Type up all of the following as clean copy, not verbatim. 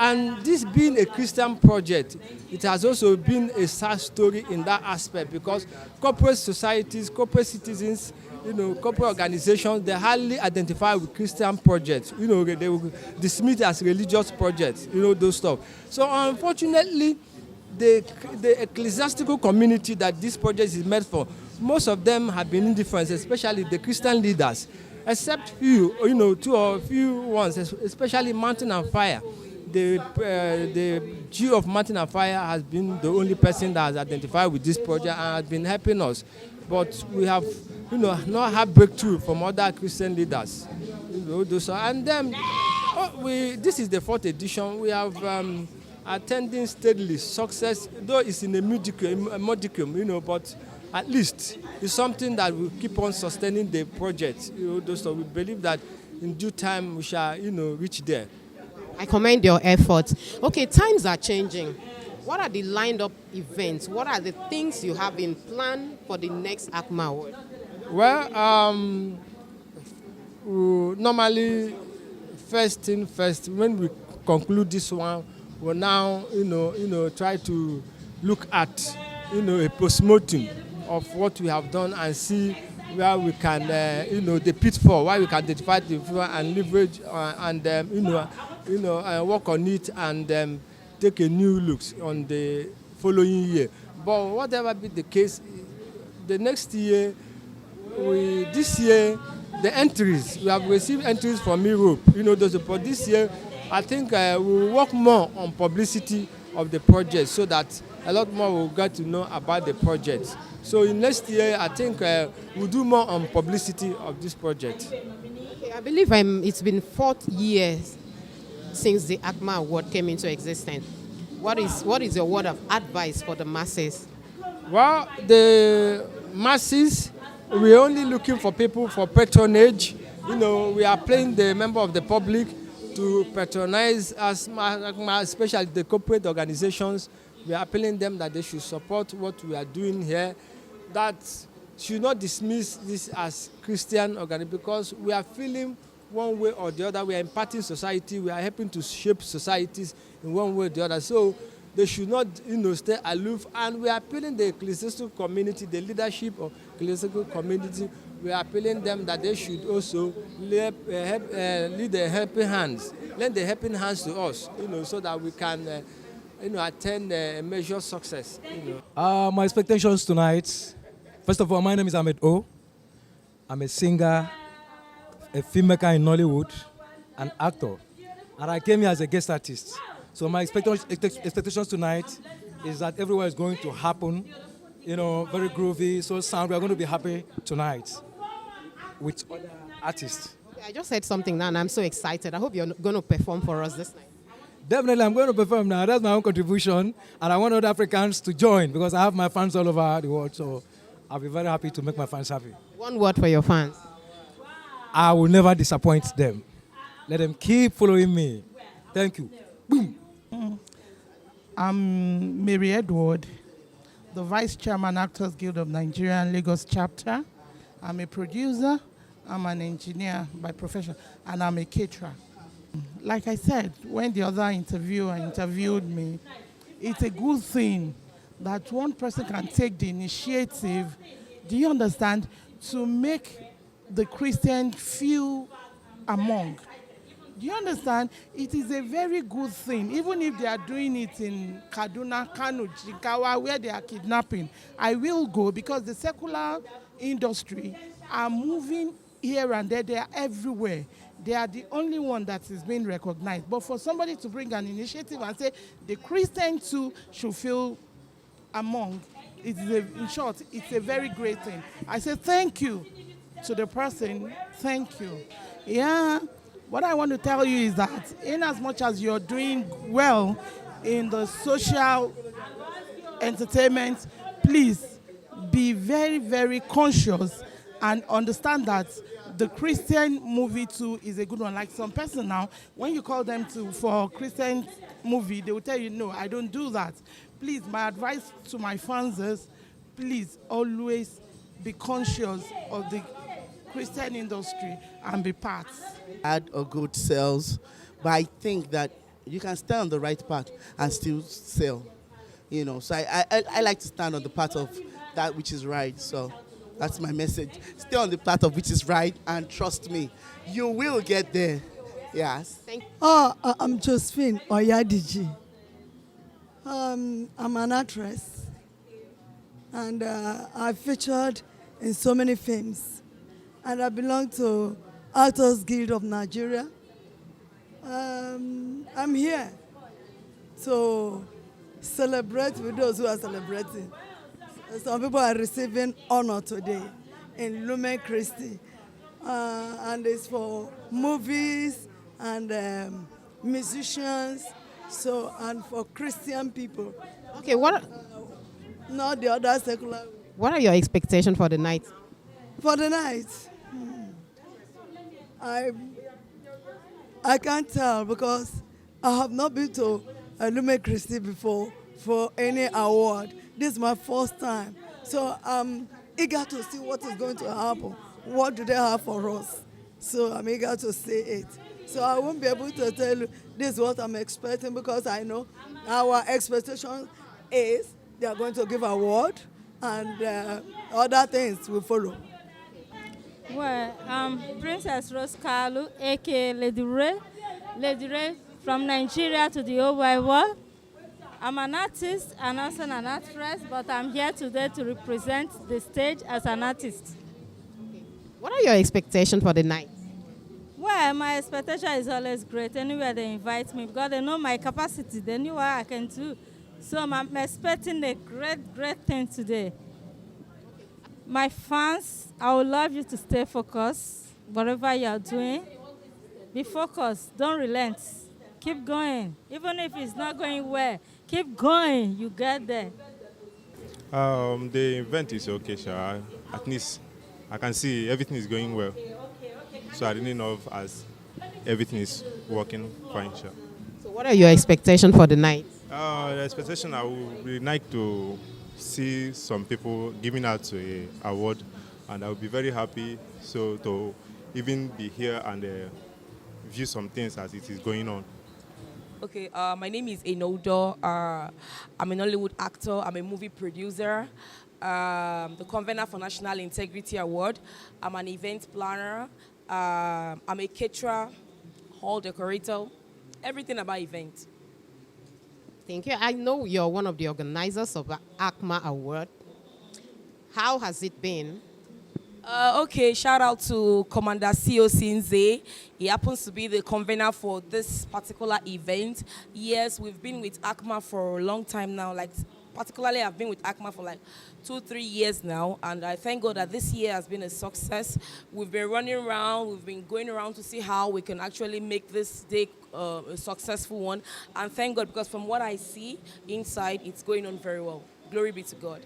And this being a Christian project, it has also been a sad story in that aspect, because corporate societies, corporate citizens, corporate organizations, they hardly identify with Christian projects. They will dismiss it as religious projects, those stuff. So unfortunately, the ecclesiastical community that this project is meant for, most of them have been indifferent, especially the Christian leaders, except few, two or few ones, especially Mountain and Fire. The Jew of Mountain and Fire has been the only person that has identified with this project and has been helping us. But we have, not had breakthrough from other Christian leaders. And then, this is the 4th edition. We have attending steadily. Success, though it's in a modicum, but at least it's something that will keep on sustaining the project. So we believe that in due time we shall, reach there. I commend your efforts. Okay, times are changing. What are the lined up events? What are the things you have in plan for the next ACMA Award? Well, normally, first thing first, when we conclude this one, we'll now, try to look at, a postmortem of what we have done and see where we can, the pitfall, where we can identify the pitfall and leverage and work on it and take a new look on the following year. But whatever be the case, the next year, this year, the entries, we have received entries from Europe, but this year, I think we'll work more on publicity of the project so that a lot more will get to know about the project. So in next year, I think we'll do more on publicity of this project. Okay, I believe it's been 4 years since the ACMA Award came into existence. What is your word of advice for the masses? Well, the masses, we're only looking for people for patronage. We are playing the member of the public to patronize us, especially the corporate organizations. We are appealing them that they should support what we are doing here, that should not dismiss this as Christian organization, because we are feeling one way or the other. We are impacting society. We are helping to shape societies in one way or the other. So they should not, stay aloof. And we are appealing the ecclesiastical community, the leadership of ecclesiastical community. We are appealing them that they should also lead the helping hands, lend the helping hands to us, so that we can, attain a measured success. My expectations tonight. First of all, my name is Ahmed O. I'm a singer, a filmmaker in Nollywood, an actor, and I came here as a guest artist. So my expectations tonight is that everywhere is going to happen, very groovy, so sound. We are going to be happy tonight with other artists. I just said something now and I'm so excited. I hope you're going to perform for us this night. Definitely, I'm going to perform now. That's my own contribution, and I want other Africans to join because I have my fans all over the world, so I'll be very happy to make my fans happy. One word for your fans. I will never disappoint them. Let them keep following me. Thank you. Boom. I'm Mary Edward, the Vice Chairman Actors Guild of Nigeria and Lagos chapter. I'm a producer, I'm an engineer by profession, and I'm a caterer. Like I said, when the other interviewer interviewed me, it's a good thing that one person can take the initiative, do you understand, to make the Christian feel among. Do you understand? It is a very good thing, even if they are doing it in Kaduna, Kano, Chikawa, where they are kidnapping. I will go because the secular industry are moving here and there. They are everywhere. They are the only one that is being recognized. But for somebody to bring an initiative and say the Christian too should feel among, in short, it's a very great thing. I say thank you to the person. Thank you. Yeah. What I want to tell you is that in as much as you're doing well in the social entertainment, please be very, very conscious and understand that the Christian movie too is a good one. Like some person now, when you call them for Christian movie, they will tell you, no, I don't do that. Please, my advice to my fans is, please always be conscious of the Christian industry and be part. Had a good sales, but I think that you can stand on the right path and still sell. So I like to stand on the path of that which is right. So that's my message. Stay on the path of which is right, and trust me, you will get there. Yes. I'm Josephine Oyadiji. I'm an actress, and I featured in so many films, and I belong to Actors Guild of Nigeria. I'm here to celebrate with those who are celebrating. Some people are receiving honor today in Lumen Christi, and it's for movies and musicians, and for Christian people. Okay, Not the other secular. what are your expectations for the night? For the night, I can't tell because I have not been to Lumen Christi before for any award. This is my first time. So I'm eager to see what is going to happen. What do they have for us? So I'm eager to see it. So I won't be able to tell you this is what I'm expecting, because I know our expectation is they are going to give award and other things will follow. Well, I'm Princess Rose Kalu, aka Lady Ray from Nigeria to the whole wide world. I'm an artist and also an actress, but I'm here today to represent the stage as an artist. What are your expectations for the night? Well, my expectation is always great. Anywhere they invite me, because they know my capacity, they know what I can do. So I'm expecting a great thing today. My fans, I would love you to stay focused, whatever you are doing. Be focused, don't relent. Keep going. Even if it's not going well, keep going, you get there. The event is okay, Sha. At least I can see everything is going well. So I didn't know as everything is working fine, Sha. So what are your expectations for the night? The expectation, I would really like to see some people giving out an award, and I would be very happy to even be here and view some things as it is going on. Okay, my name is Enodo. I'm an Hollywood actor. I'm a movie producer, the convener for National Integrity Award. I'm an event planner. I'm a caterer, hall decorator, everything about events. Thank you. I know you're one of the organizers of the ACMA Award. How has it been? Okay, shout out to Commander C.O. Sinze. He happens to be the convener for this particular event. Yes, we've been with ACMA for a long time now. Particularly, I've been with ACMA for 2-3 years now, and I thank God that this year has been a success. We've been running around, we've been going around to see how we can actually make this day a successful one, and thank God, because from what I see inside, it's going on very well. Glory be to God.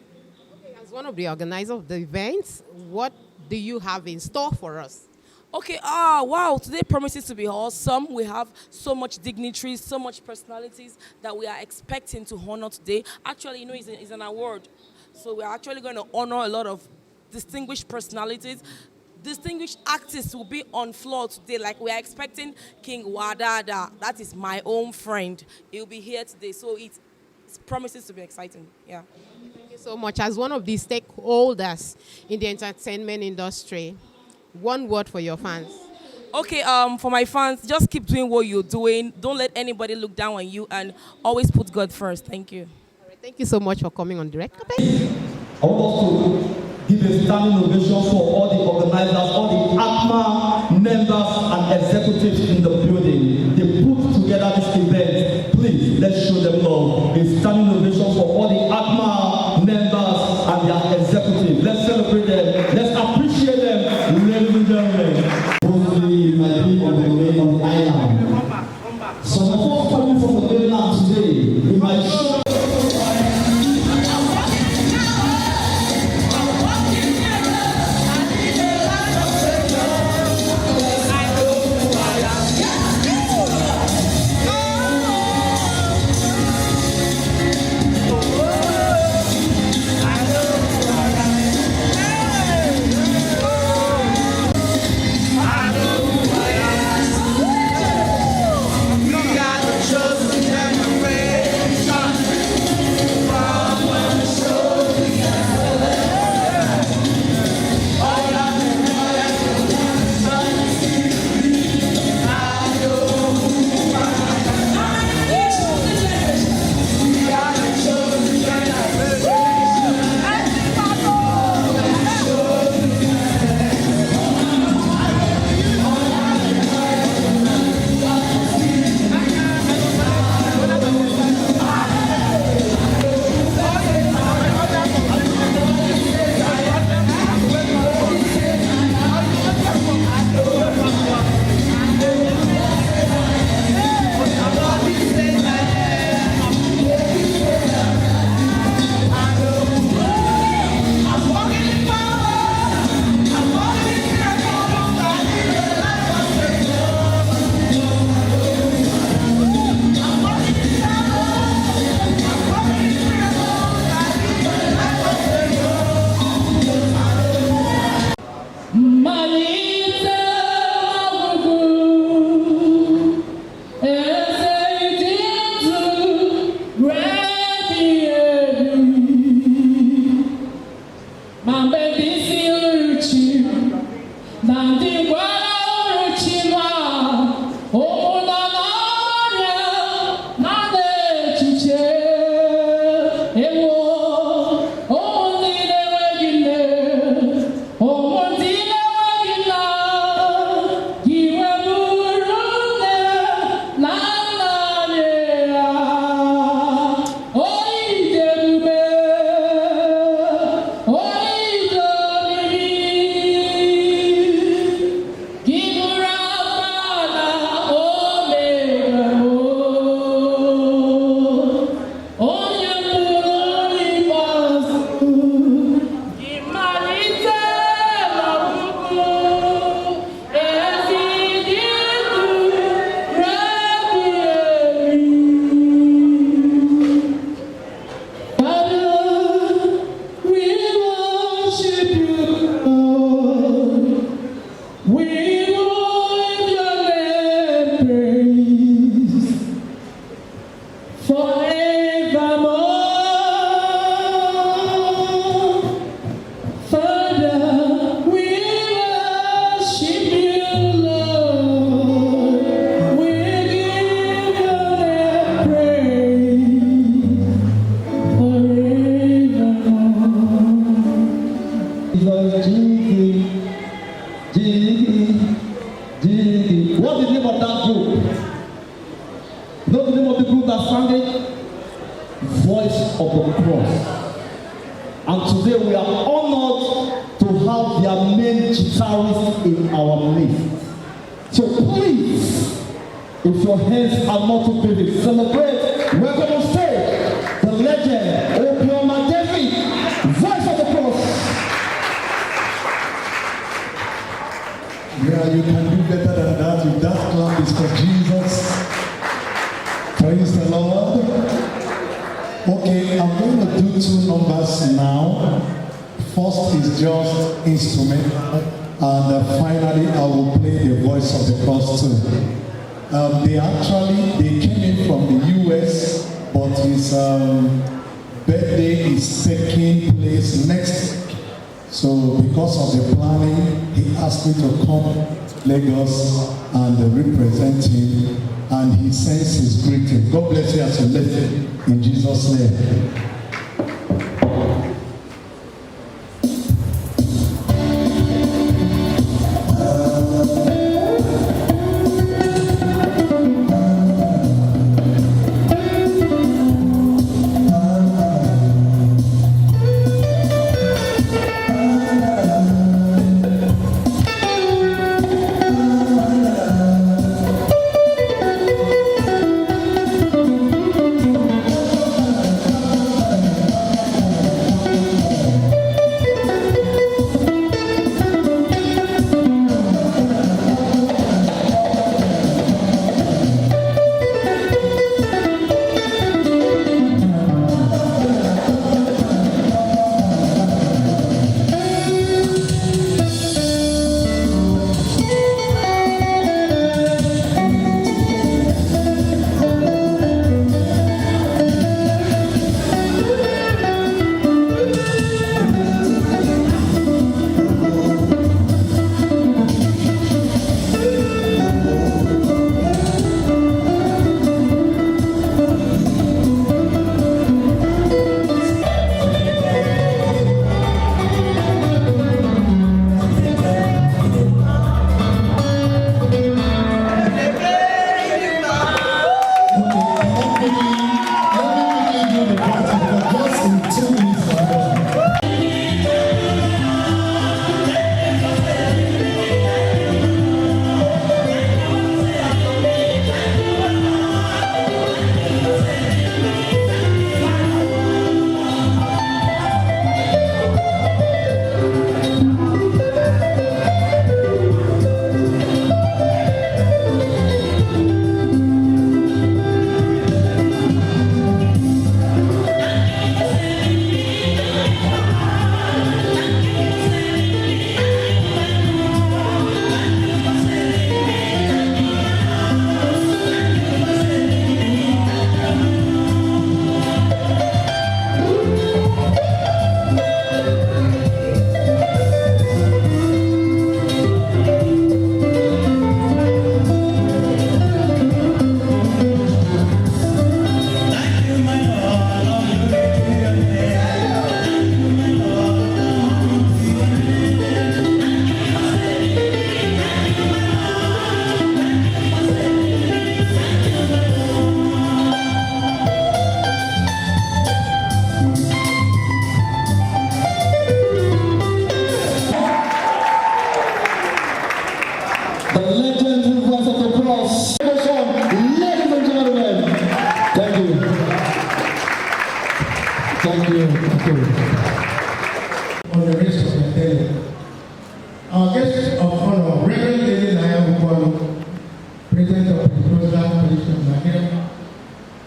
As one of the organizers of the event, what do you have in store for us? Okay, wow, today promises to be awesome. We have so much dignitaries, so much personalities that we are expecting to honor today. Actually, it's an award. So we're actually going to honor a lot of distinguished personalities. Distinguished artists will be on floor today. We are expecting King Wadada. That is my own friend. He'll be here today. So it promises to be exciting. Yeah. Thank you so much. As one of the stakeholders in the entertainment industry, one word for your fans. Okay, for my fans, just keep doing what you're doing. Don't let anybody look down on you, and always put God first. Thank you. All right, thank you so much for coming on Direct Carpet. I want us to give a standing ovation for all the organizers, all the ACMA members and executives in the building. They put together this event. Please, let's show them love. A standing ovation for all the ACMA members and their executives. Let's celebrate them. Let's appreciate them, ladies and gentlemen. Mostly might be on the way on the island. Some of us coming from the mainland today, we might show. What's the name of that group? Know the name of the group that sang it? Voice of the Cross. And today we are honored to have their main guitarist in our midst. So please, if your hands are not too busy, celebrate. Welcome on stage, the legend, Opioma David, Voice of the Cross. Yeah, you can do better than that. If that clap is for Jesus, praise the Lord. Okay, I'm going to do two numbers now. First is just instrument, and finally I will play the Voice of the Cross too. They came in from the US, but his birthday is taking place next week. So because of the planning, he asked me to come to Lagos and represent him, and he sends his greeting. God bless you as you listen in Jesus' name. The legendary Voice of the Cross. Ladies and gentlemen, thank you. Thank you. Thank you. On the rest of the day, our guest of honor, Reverend Lady Naya Bukwalo, President of the Proposal Coalition of Nigeria,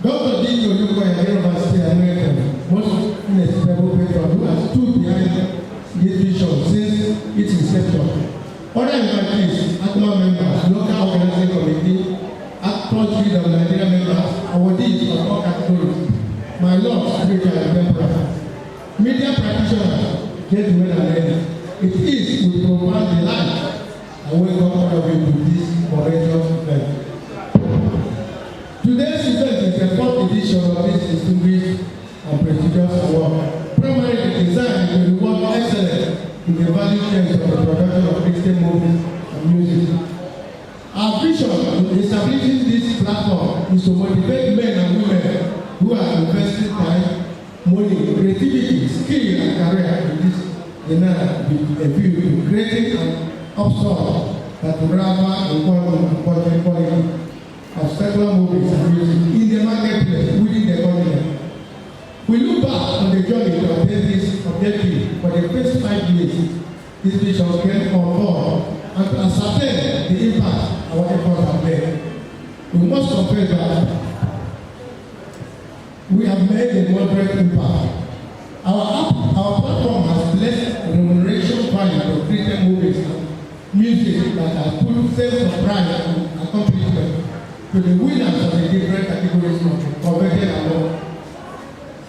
Dr. Dino Yuko, University of America, most inestimable patron who has stood behind this vision since its inception. Other invitees, ACMA members, local organizing committee, actors, leaders, Nigeria members, awardees of all categories, my Lord, spiritual and temporal, media practitioners, gentlemen and ladies, it is with profound delight I welcome all of you to this momentous event. Today's event is the fourth edition of this distinguished and prestigious award, primarily designed to reward excellence in the value chains of the production of Christian movies and music. Our vision in establishing this platform is to motivate men and women who are investing time, money, creativity, skill, and career in this genre with a view to creating an upside that will rival the quality of secular movies and music in the marketplace within the continent. We look back on the journey to attain this objective for the first 5 years. This vision came on board and to ascertain the impact our efforts have made. We must confess that we have made a moderate impact. Our platform has blessed remuneration value of Christian movies and music that has put sense of pride and accomplishment to the winners of the different categories of the convention award.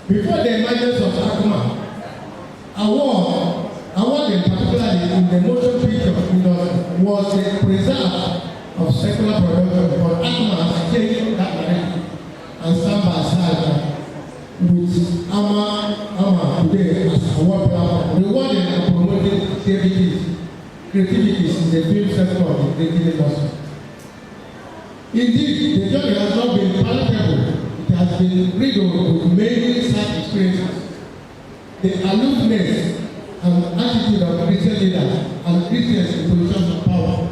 Before the emergence of ACMA, award in particular in the motion picture industry was the preserve of secular production, but ACMA has changed that narrative and stand by side with ACMA today as award platform, rewarding and promoting creativities in the film sector of the creative industry. Indeed, the journey has not been palatable. It has been riddled with many sad experiences. The aloofness and attitude of Christian leaders and Christians in positions of power,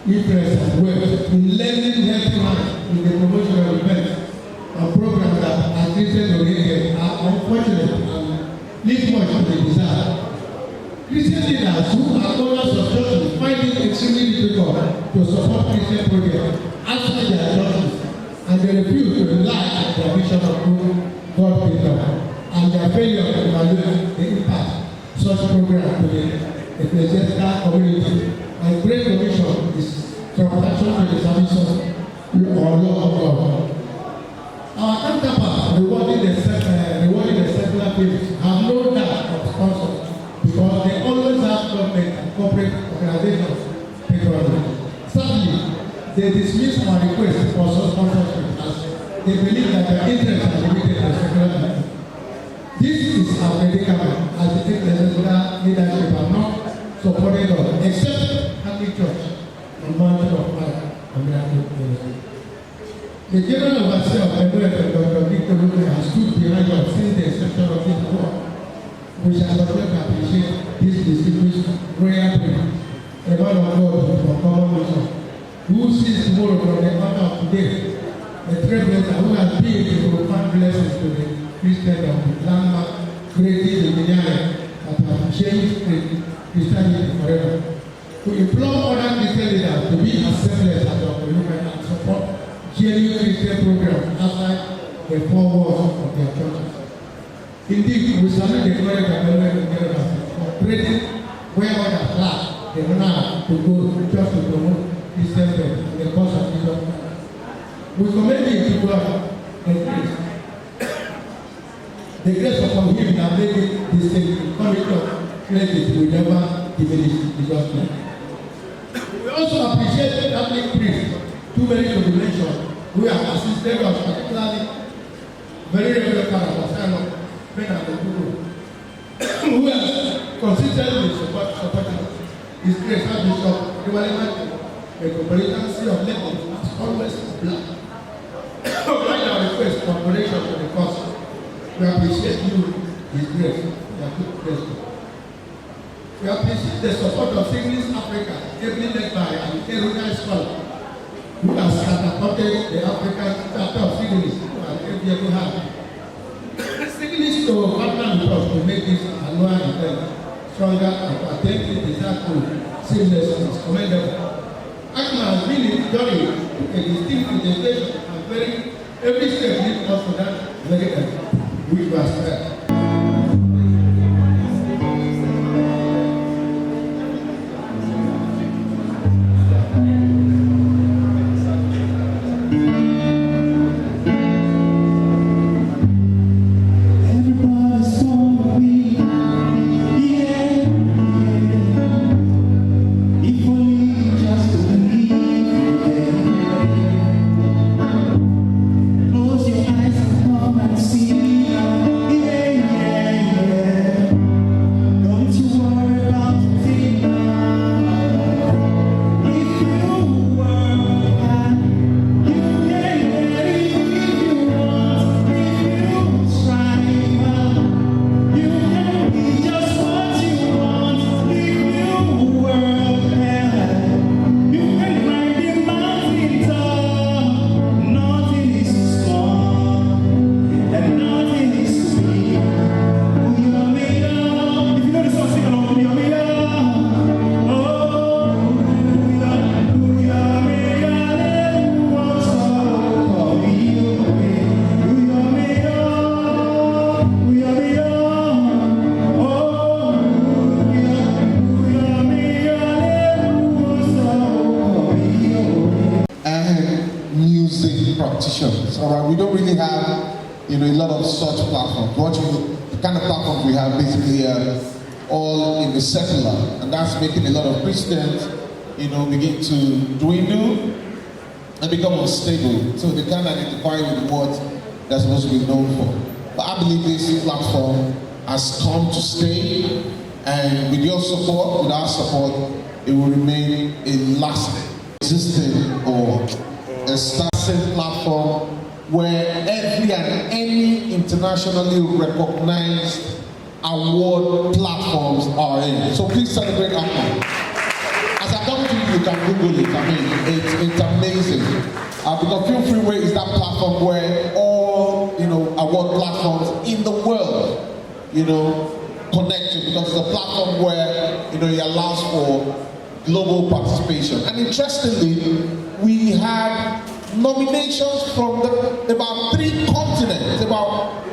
influence and wealth in lending healthy hand in the promotion of events and programs that are Christian oriented are unfortunate and leave much to be desired. Christian leaders who are owners of churches find it extremely difficult to support Christian projects outside their churches, and they refuse to rely on their vision of God's kingdom, and their failure to evaluate the impact such programs to the ecclesiastical community. And Great Commission is protection to the services or law of God. Our counterparts rewarding the secular fields have no doubt of sponsors because they always have government and corporate organizations patronage. Sadly, they dismiss our request for such sponsorship as they believe that their interests are limited to secular people. This is our predicament as the ecclesiastical leadership are not supported us except Catholic Church and Mountain of Fire and Miracle Ministry. The General Overseer of Emirates, Dr. Victor Luque, has stood behind us since the inception of this war. We shall not appreciate this distinguished royal priest, a man of God for common mission, who sees tomorrow from the honor of today, a trailblazer who has been a profound blessings to the Christendom, landmark, creative engineering that have changed Christianity forever. We implore other Christian leaders to be as selfless as Dr. Luque and support genuine Christian programs outside the four walls of their churches. Indeed, we salute the glory of the Lord and the for creating where others lack the honor to go just to promote Christian faith and the cause of Jesus Christ. We commend him to God and grace. The grace upon him that made it distinct, quality of credit will never diminish Jesus Christ. We also appreciate Catholic priests, too many to be mentioned, who have assisted us, particularly very regular characters, men and people who have consistently supported us. His grace, our Bishop, the Metropolitan See of Lagos, has always black. Right our request for operation to the cause. We appreciate you, His grace, your good grace. We appreciate the support of Signals Africa, ably led by an erudite scholar who has catapulted the African chapter of Signals and every hand. Signals to partner with us to make this annual event stronger and to attain the desired goal seamless and commendable. ACMA has been in journey a distinct presentation and every step leads us to that very end, which was fair. practitioners. All right, we don't really have, a lot of such platforms. The kind of platforms we have basically all in the secular, and that's making a lot of Christians, begin to dwindle and become unstable. So they can't identify with what they're supposed to be known for. But I believe this platform has come to stay, and with your support, with our support, it will remain a lasting, existing, or a starting platform where every and any internationally recognized award platforms are in. So please celebrate ACMA. As I come to you, you can Google it. I mean, it's amazing. Because Feel Freeway is that platform where all award platforms in the world, connect to, because it's a platform where it allows for global participation. And interestingly, we had nominations from about 3 continents, about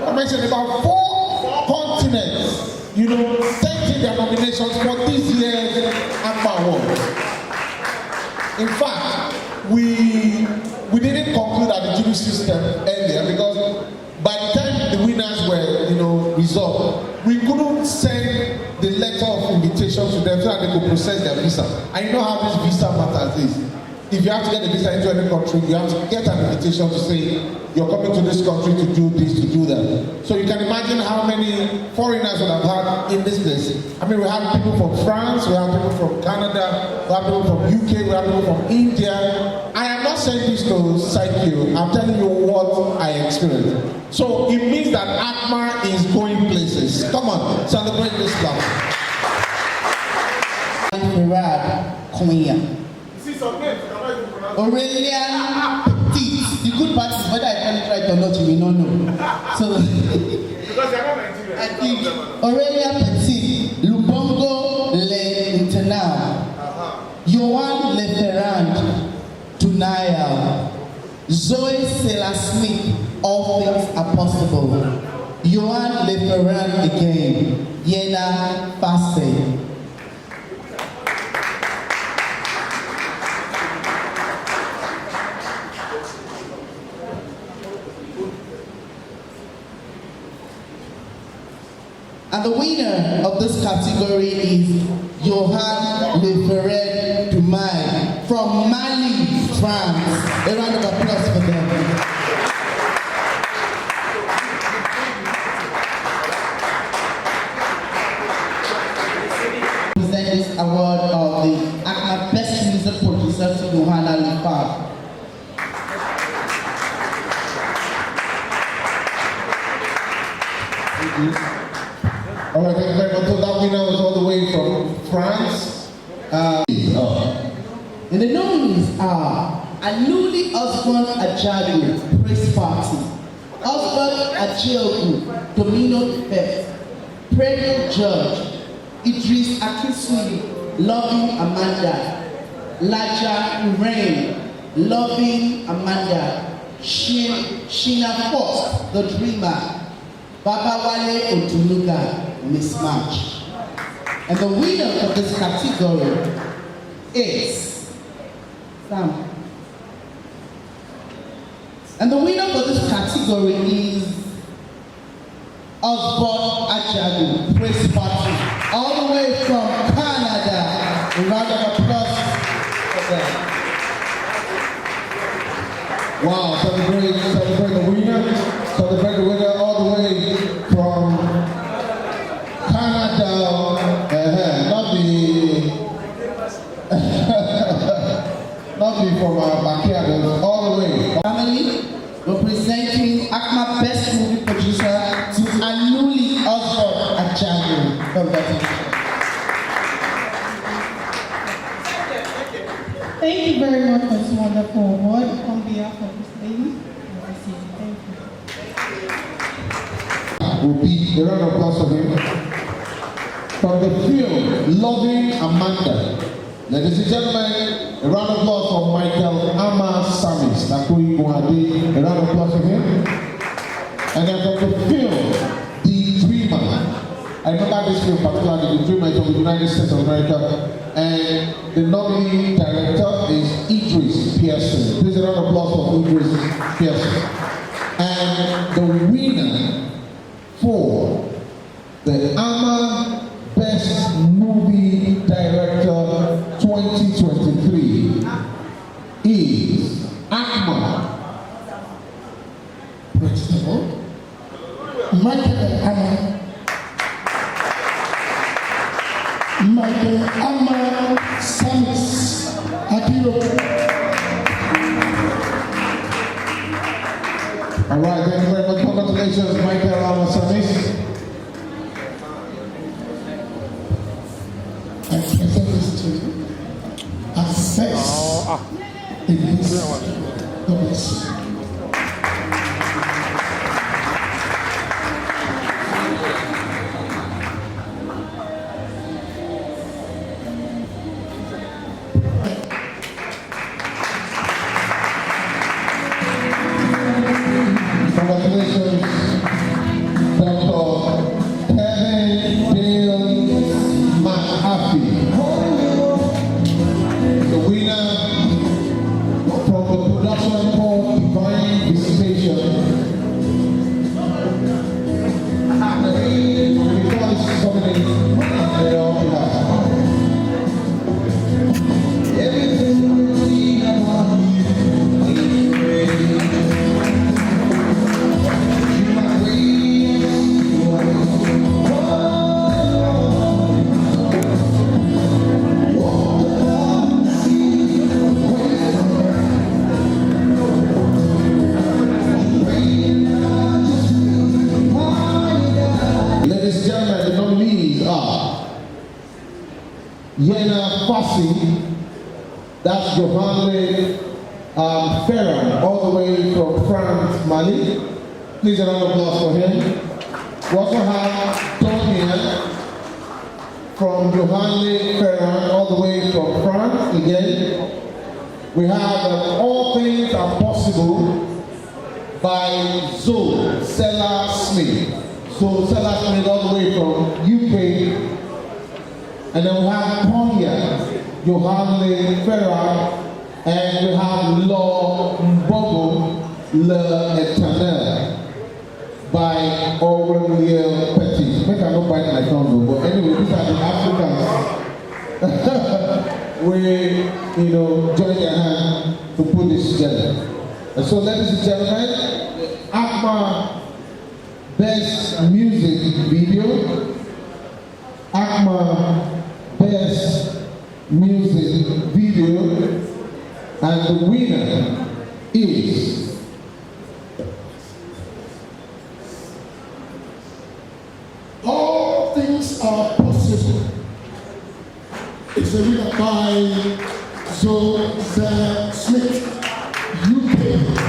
4 continents, sending their nominations for this year's ACMA Awards. In fact, we didn't conclude at the jury system earlier because by the time the winners were, resolved, we couldn't send the letter of invitation to them so that they could process their visa. And you know how this visa matters is. If you have to get a visa into any country, you have to get an invitation to say, you're coming to this country to do this, to do that. So you can imagine how many foreigners would have had in this place. I mean, we have people from France, we have people from Canada, we have people from UK, we have people from India. I am not saying this to psych you, I'm telling you what I experienced. So it means that ACMA is going places. Come on, celebrate this club. Aurelia Petit. The good part is whether I call it right or not, you will not know. So because you're not Nigerian. I think Aurelia Petit, Lubongo Le Internal, Johan Leferrand, Tunaya, Zoe Selasnik, all things are possible. Johan Leferrand again, Yena Fase. And the winner of this category is Johan Leferrand Dumai from Mali, France. A round of applause for them. Present this award of the ACMA Best Music Producer to Johanna Leferrand. All right, thank you very much. So that winner was all the way from France. And the nominees are Anuli Osborne Ajadu, Praise Party, Osborne Ajiogu, Domino Effect, Prego George, Idris Akisui, Loving Amanda, Laja Rain, Loving Amanda, Sheena Fox, The Dreamer, Babawale Otunuga, Mismatch. And the winner of this category is Sam. And the winner for this category is Osborne Ajadu, Praise Party, all the way from Canada. A round of applause for them. Wow, celebrate the winner. Celebrate the winner all the way from Canada. Not the from our backyard, all the way. Family, representing ACMA Best Movie Producer to Anuli Osborne Ajadu. Congratulations. Thank you very much for this wonderful award on behalf of this lady. Thank you. Will be a round of applause for him. From the film Loving Amanda. Ladies and gentlemen, a round of applause for Michael Ama Samis. A round of applause for him. And then from the film The Dreamer. I remember this film particularly, The Dreamer, is from the United States of America. And the nominee director is Idris Pearson. Please a round of applause for Idris Pearson. the ACMA Summits at Europe. All right, thank you very much. Congratulations, Michael ACMA Summits. I present this to you as first in this topics. Congratulations, Dr. Kevin Bill McAfee, the winner from the production called Divine Visitation. Before this is coming in, they all have. Ladies and gentlemen, the nominees are Yena Fassi, that's Johanne Ferran, all the way from France, Mali. Please a round of applause for him. We also have Tonya from Johanne Ferran, all the way from France again. We have All Things Are Possible by Zoe Sella Smith. So Sella Smith all the way from UK. And then we have Tonya, Johanne Ferran, and we have Law Mbogo Le Eternel by Aurelia Petit. Make I not bite my tongue, but anyway, these are the Africans. We, join their hand to put this together. And so, ladies and gentlemen, ACMA Best Music Video, ACMA Best Music Video, and the winner is All Things Are Possible. It's a winner by Zoe Sella Smith, UK.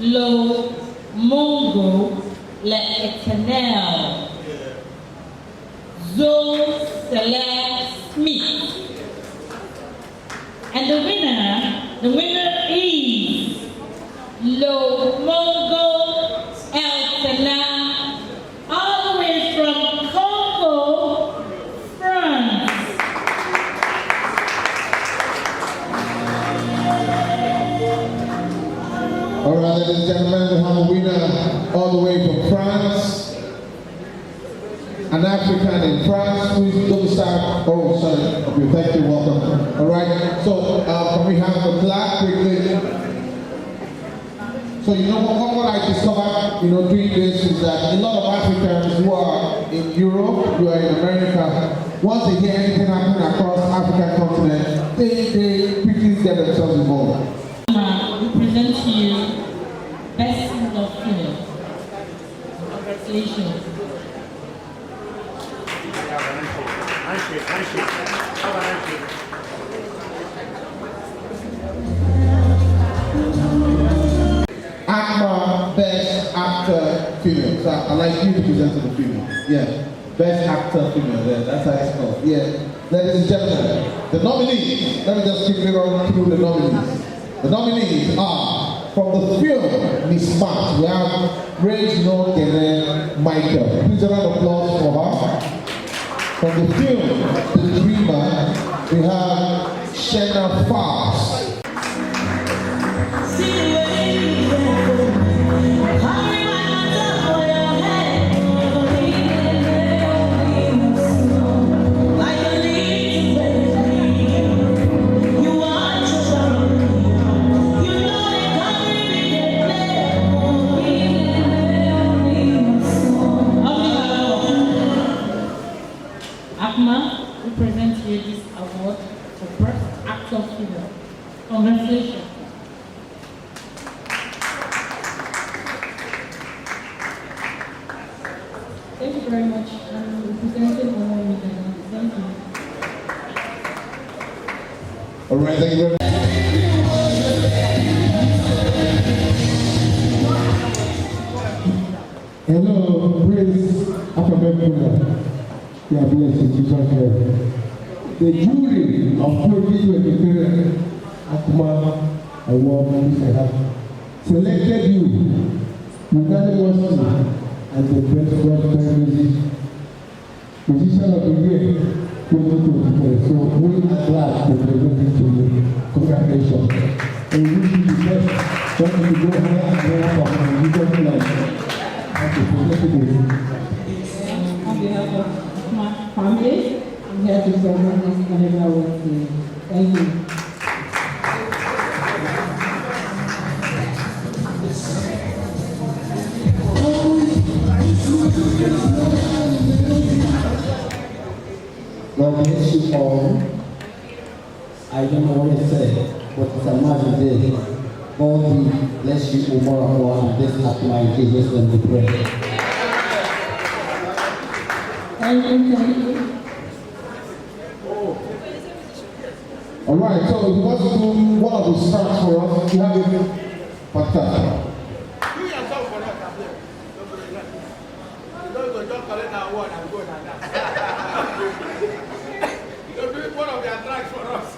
Lo Mongo Le Eternel, Zoe Sella Smith. And the winner is Lo Mongo Eternel, all the way from Congo, France. All right, ladies and gentlemen, we have a winner all the way from France, an African in France. Please don't start. Oh, sorry. Okay, thank you. Welcome. All right. So, can we have the black quickly? So you know what I discovered, doing this is that a lot of Africans who are in Europe, who are in America, once they hear anything happening across the African continent, they quickly get themselves involved. We present to you Best Single Female. Congratulations. ACMA Best Actor Female. So I'd like you to present to the female. Yeah. Best Actor Female. Yeah, that's how it's called. Yeah. Ladies and gentlemen, the nominees. Let me just quickly run through the nominees. The nominees are from the film Miss Smart. We have Reginald Gene Michael. Please a round of applause for her. From the film The Dreamer, we have Shenna Fast. ACMA, we present you this award for Best Actor Female. Congratulations. Thank you very much. I'm representing all of you. Thank you. All right, thank you very much. Hello, praise Afro-American. You are blessed in Jesus' name. The jury of 2023 ACMA Award selected you unanimously as the best gospel musician of the year 2023. So we are glad to present it to you. Congratulations. And we wish you the best. Don't you go higher and higher from Jesus' life. Thank you. On behalf of my family, I'm here to present this Canada Award to you. Thank you. God bless you all. I don't know what to say, but it's a magic day. God bless you more and this ACMA in Jesus' name we pray. Thank you. All right, so if you want to do one of the stars for us, you have it. Fantastic. Do yourself for us. Don't collect our award and go like that. You're doing one of their tracks for us.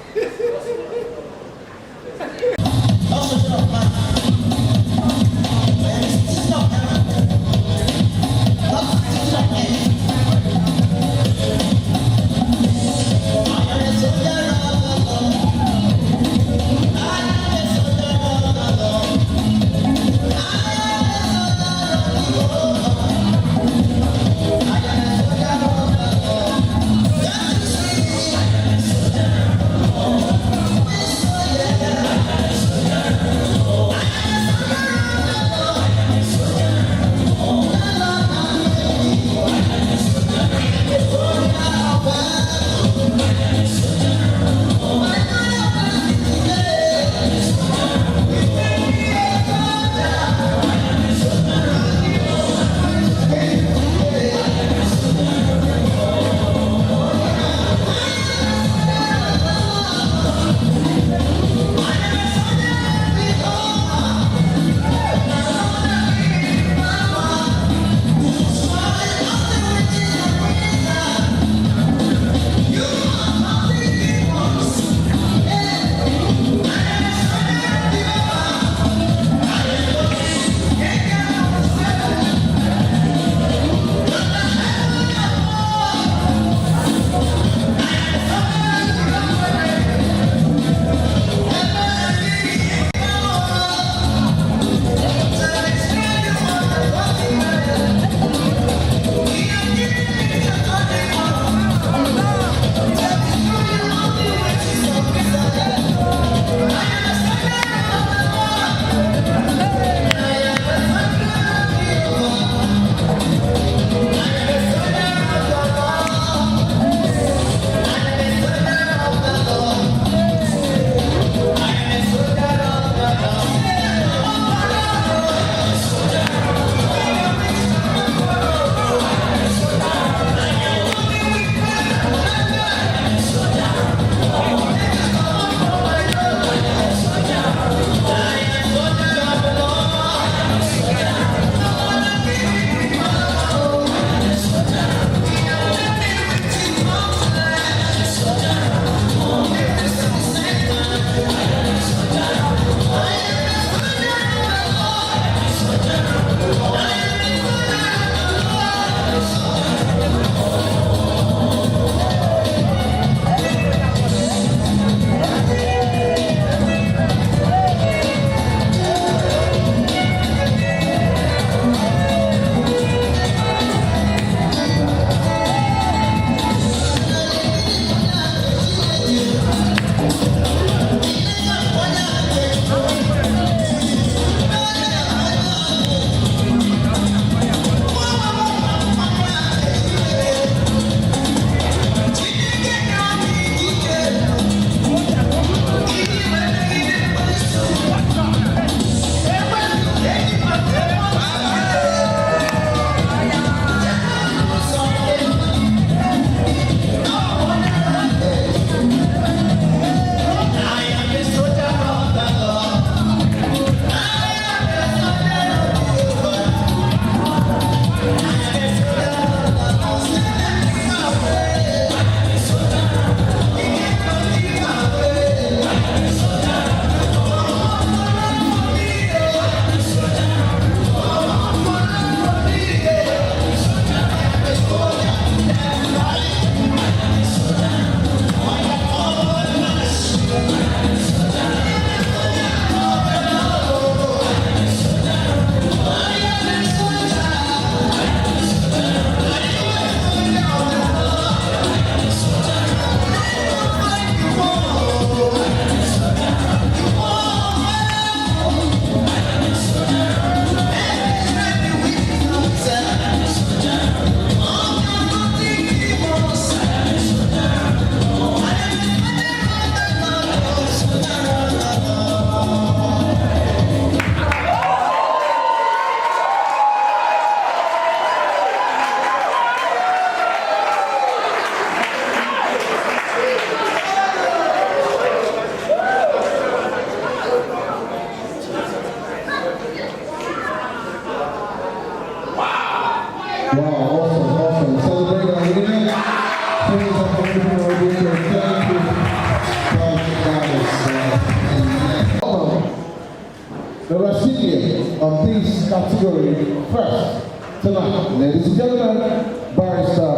on this category first tonight. Ladies and gentlemen, Barrister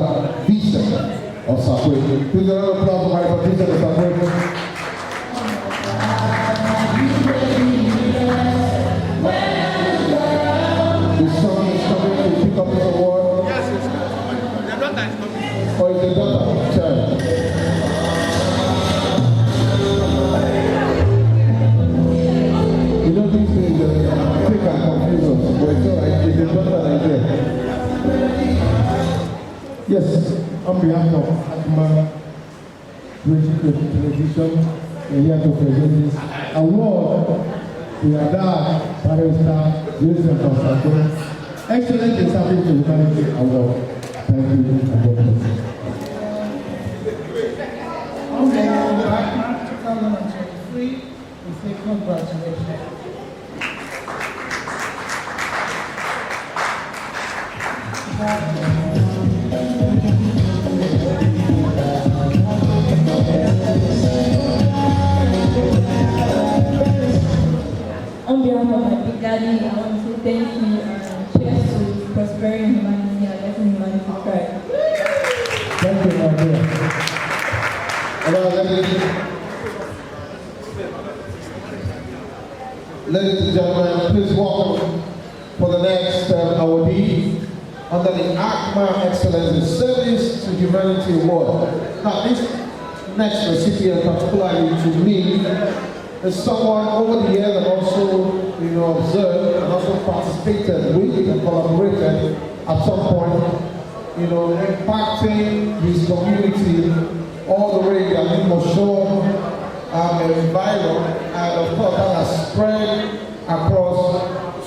Vincent of Sapwe. Please a round of applause for Barrister Vincent of Sapwe. The son is coming to pick up his award. Yes, it's coming. The daughter is coming. Or is the daughter? Child. You know these things quick and confuse us, but it's all right. It's the daughter that is there. Yes, on behalf of ACMA Television, we're here to present this award to your dad, Barrister Vincent of Sapwe. Excellent in service to humanity award. Thank you and God bless. On behalf of ACMA 2023, we say congratulations. On behalf of my big daddy, I want to say thank you and cheers to prospering humanity and letting humanity thrive. Thank you, my dear. Ladies and gentlemen, please welcome for the next awardee under the ACMA Excellence in Service to Humanity Award. Now, this next recipient, particularly to me, is someone over the years that also, observed and also participated with and collaborated at some point, impacting his community all the way that he was shown environment, and of course that has spread across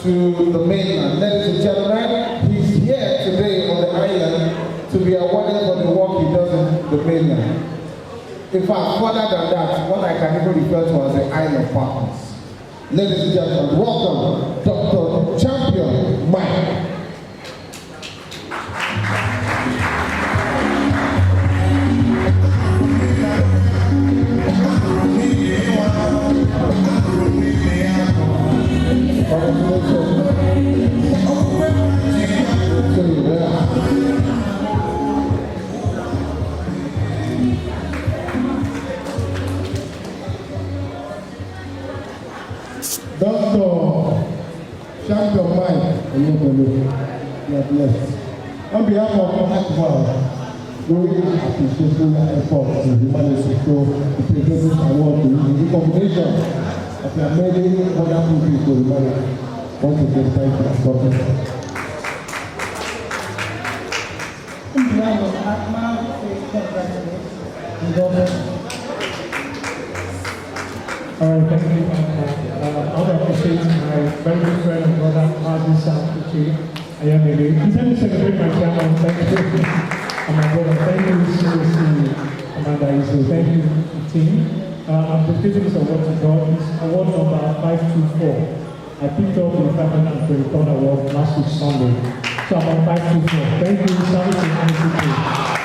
to the mainland. Ladies and gentlemen, he's here today on the island to be awarded for the work he does in the mainland. In fact, further than that, what I can even refer to as the Isle of Partners. Ladies and gentlemen, welcome Dr. Champion Mike. Dr. Champion Mike, you are blessed. On behalf of ACMA, we appreciate your efforts in humanity to present this award to you in recognition of your many wonderful people to humanity. Once again, thank you for coming. On behalf of ACMA, we say congratulations. All right, thank you. I want to appreciate my very good friend and brother, Martin Sankuchi. I am a Please let me celebrate my chairman. Thank you. And my brother, thank you, seriously, Amanda Iso. Thank you, team. I'm dedicating this award to God. It's award number 524. I picked up the 523rd award last week Sunday. So I'm on 524. Thank you, service to humanity.